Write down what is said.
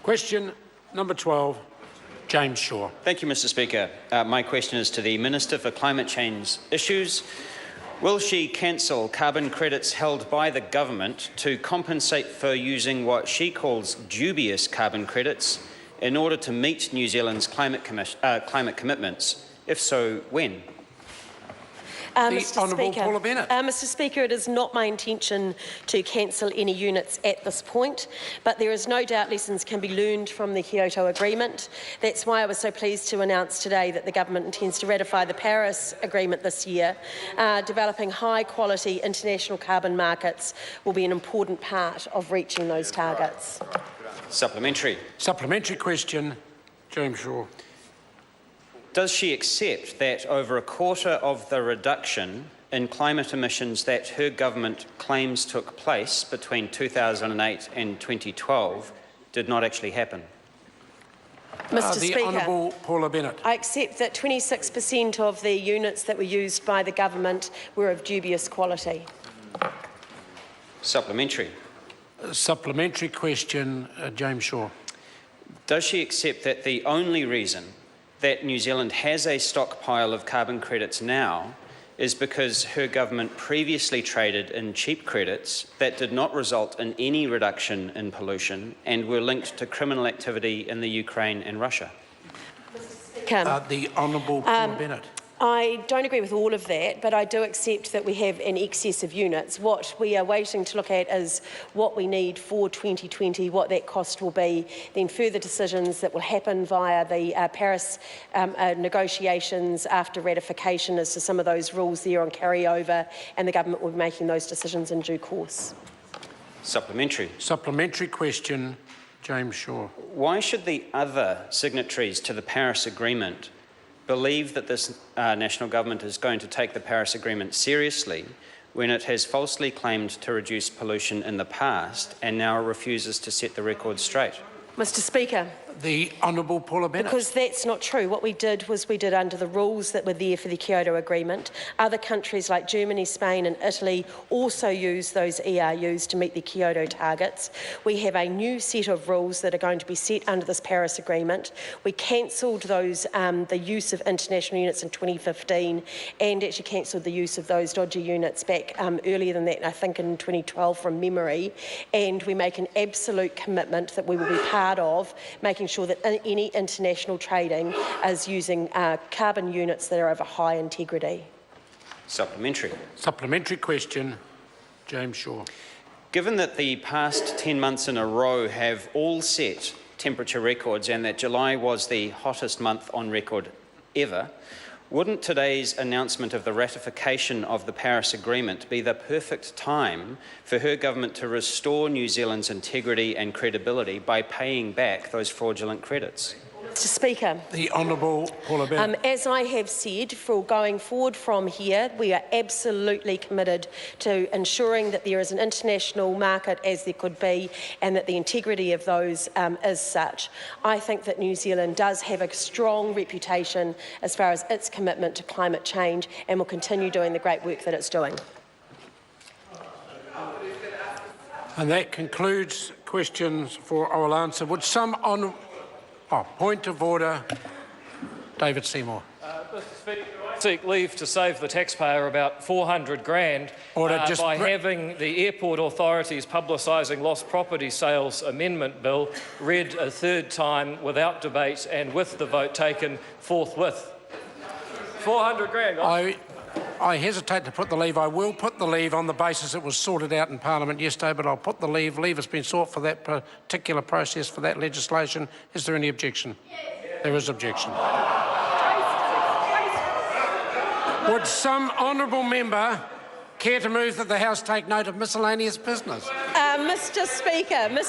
Question number 12, James Shaw. Thank you, Mr Speaker. My question is to the Minister for Climate Change Issues. Will she cancel carbon credits held by the government to compensate for using what she calls dubious carbon credits in order to meet New Zealand's climate commitments? If so, when? Honourable Paula Bennett. Mr Speaker, it is not my intention to cancel any units at this point, but there is no doubt lessons can be learned from the Kyoto Agreement. That's why I was so pleased to announce today that the government intends to ratify the Paris Agreement this year. Developing high-quality international carbon markets will be an important part of reaching those targets. Supplementary. Supplementary question, James Shaw. Does she accept that over a quarter of the reduction in climate emissions that her government claims took place between 2008 and 2012 did not actually happen? Mr The Speaker, Honourable Paula Bennett. I accept that 26% of the units that were used by the government were of dubious quality. Supplementary. Supplementary question, James Shaw. Does she accept that the only reason that New Zealand has a stockpile of carbon credits now is because her government previously traded in cheap credits that did not result in any reduction in pollution and were linked to criminal activity in the Ukraine and Russia? The Honourable Paula Bennett. I don't agree with all of that, but I do accept that we have an excess of units. What we are waiting to look at is what we need for 2020, what that cost will be, then further decisions that will happen via the Paris negotiations after ratification as to some of those rules there on carryover, and the government will be making those decisions in due course. Supplementary. Supplementary question, James Shaw. Why should the other signatories to the Paris Agreement believe that this national government is going to take the Paris Agreement seriously when it has falsely claimed to reduce pollution in the past and now refuses to set the record straight? Mr Speaker. The Honourable Paula Bennett. Because that's not true. What we did was we did under the rules that were there for the Kyoto Agreement. Other countries like Germany, Spain and Italy also use those ERUs to meet the Kyoto targets. We have a new set of rules that are going to be set under this Paris Agreement. We cancelled those, the use of international units in 2015 and actually cancelled the use of those dodgy units back earlier than that, I think in 2012 from memory. And we make an absolute commitment that we will be part of making sure that any international trading is using carbon units that are of a high integrity. Supplementary. Supplementary question, James Shaw. Given that the past 10 months in a row have all set temperature records and that July was the hottest month on record ever, wouldn't today's announcement of the ratification of the Paris Agreement be the perfect time for her government to restore New Zealand's integrity and credibility by paying back those fraudulent credits? Mr Speaker. The Honourable Paula Bennett. As I have said, for going forward from here, we are absolutely committed to ensuring that there is an international market as there could be and that the integrity of those is such. I think that New Zealand does have a strong reputation as far as its commitment to climate change and will continue doing the great work that it's doing. And that concludes questions for oral answer. Would some on... point of order, David Seymour. Mr Speaker, I seek leave to save the taxpayer about $400,000 by having the airport authorities publicising lost property sales amendment bill read a third time without debate and with the vote taken forthwith. $400,000. I hesitate to put the leave. I will put the leave on the basis it was sorted out in Parliament yesterday, but I'll put the leave. Leave has been sought for that particular process, for that legislation. Is there any objection? There is objection. Would some honourable member care to move that the House take note of miscellaneous business? Mr Speaker.